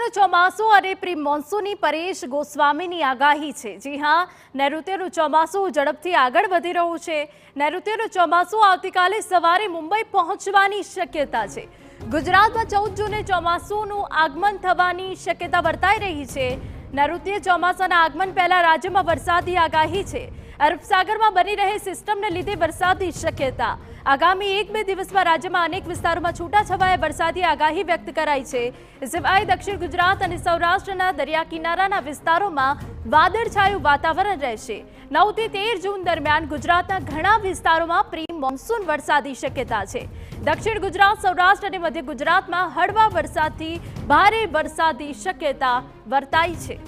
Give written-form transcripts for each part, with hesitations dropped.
નૈઋત્યનું ચોમાસું અને પ્રી મોન્સૂનની પરેશ ગોસ્વામીની આગાહી છે। જી હા, નૈઋત્યનું ચોમાસું ઝડપથી આગળ વધી રહ્યું છે। નૈઋત્યનું ચોમાસું આવતીકાલે સવારે મુંબઈ પહોંચવાની શક્યતા છે। ગુજરાતમાં 14 જૂને ચોમાસુનું આગમન થવાની શક્યતા વર્તાઈ રહી છે। નૈઋત્ય ચોમાસાના આગમન પહેલા રાજ્યમાં વરસાદની આગાહી છે। અરબ સાગરમાં બની રહે સિસ્ટમને લીધે વરસાદની શક્યતા। આગામી 1-2 દિવસમાં રાજ્યમાં અનેક વિસ્તારોમાં છૂટાછવાયા વરસાદની આગાહી વ્યક્ત કરાઈ છે। સિવાય દક્ષિણ ગુજરાત અને સૌરાષ્ટ્રના દરિયા કિનારાના વિસ્તારોમાં વાદળછાયું વાતાવરણ રહેશે। 9 થી 13 જૂન દરમિયાન ગુજરાતના ઘણા વિસ્તારોમાં પ્રી મોન્સૂન વરસાદની શક્યતા છે। દક્ષિણ ગુજરાત, સૌરાષ્ટ્ર અને મધ્ય ગુજરાતમાં હળવા વરસાદથી ભારે વરસાદની શક્યતા વર્તાઈ છે।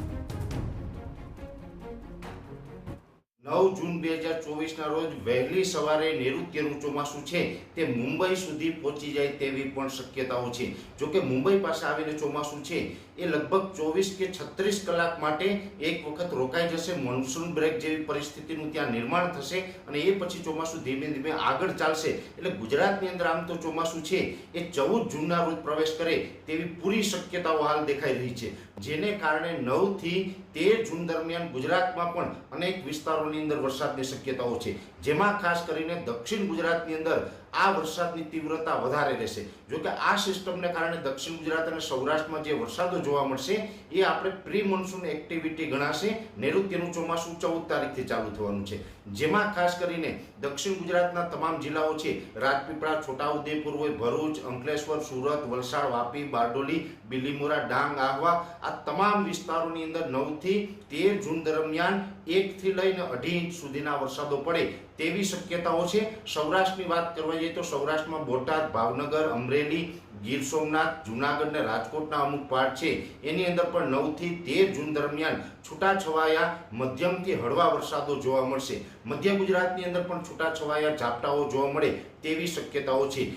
9 જૂન 2024 રોજ વહેલી સવારે નૈઋત્યનું ચોમાસું છે તે મુંબઈ સુધી પહોંચી જાય તેવી પણ શક્યતાઓ છે। જો કે મુંબઈ પાસે આવેલું ચોમાસું છે એ લગભગ 24 કે 36 કલાક માટે એક વખત રોકાઈ જશે। મોન્સૂન બ્રેક જેવી પરિસ્થિતિનું ત્યાં નિર્માણ થશે અને એ પછી ચોમાસું ધીમે ધીમે આગળ ચાલશે। એટલે ગુજરાતની અંદર આમ તો ચોમાસું છે એ 14 જૂનના રોજ પ્રવેશ કરે તેવી પૂરી શક્યતાઓ હાલ દેખાઈ રહી છે, જેને કારણે 9 થી 13 જૂન દરમિયાન ગુજરાતમાં પણ અનેક વિસ્તારોની અંદર વરસાદની શક્યતાઓ છે, જેમાં ખાસ કરીને દક્ષિણ ગુજરાતની અંદર આ વરસાદની તીવ્રતા વધારે રહેશે। જો કે આ સિસ્ટમને કારણે દક્ષિણ ગુજરાત અને સૌરાષ્ટ્રમાં જે વરસાદો જોવા મળશે એ આપણે પ્રી મોન્સૂન એક્ટિવિટી ગણાશે। નૈઋત્યનું ચોમાસું 14 તારીખથી ચાલુ થવાનું છે, જેમાં ખાસ કરીને દક્ષિણ ગુજરાતના તમામ જિલ્લાઓ છે, રાજપીપળા, છોટાઉદેપુર હોય, ભરૂચ, અંકલેશ્વર, સુરત, વલસાડ, વાપી, બારડોલી, બિલીમોરા, ડાંગ, આહવા, આ તમામ વિસ્તારોની અંદર 9 થી 13 જૂન દરમિયાન 1 થી લઈને 2.5 ઇંચ સુધીના વરસાદો પડે તેવી શક્યતાઓ છે। સૌરાષ્ટ્રની વાત કરવા જઈએ તો સૌરાષ્ટ્રમાં બોટાદ, ભાવનગર, અમરેલી, ગીર સોમનાથ, જૂનાગઢ ને રાજકોટના અમુક પાર્ટ છે એની અંદર પણ 9 થી 13 જૂન દરમિયાન છૂટાછવાયા મધ્યમથી હળવા વરસાદો જોવા મળશે। મધ્ય ગુજરાતની અંદર પણ છૂટાછવાયા ઝાપટાઓ જોવા મળે તેવી શક્યતાઓ છે।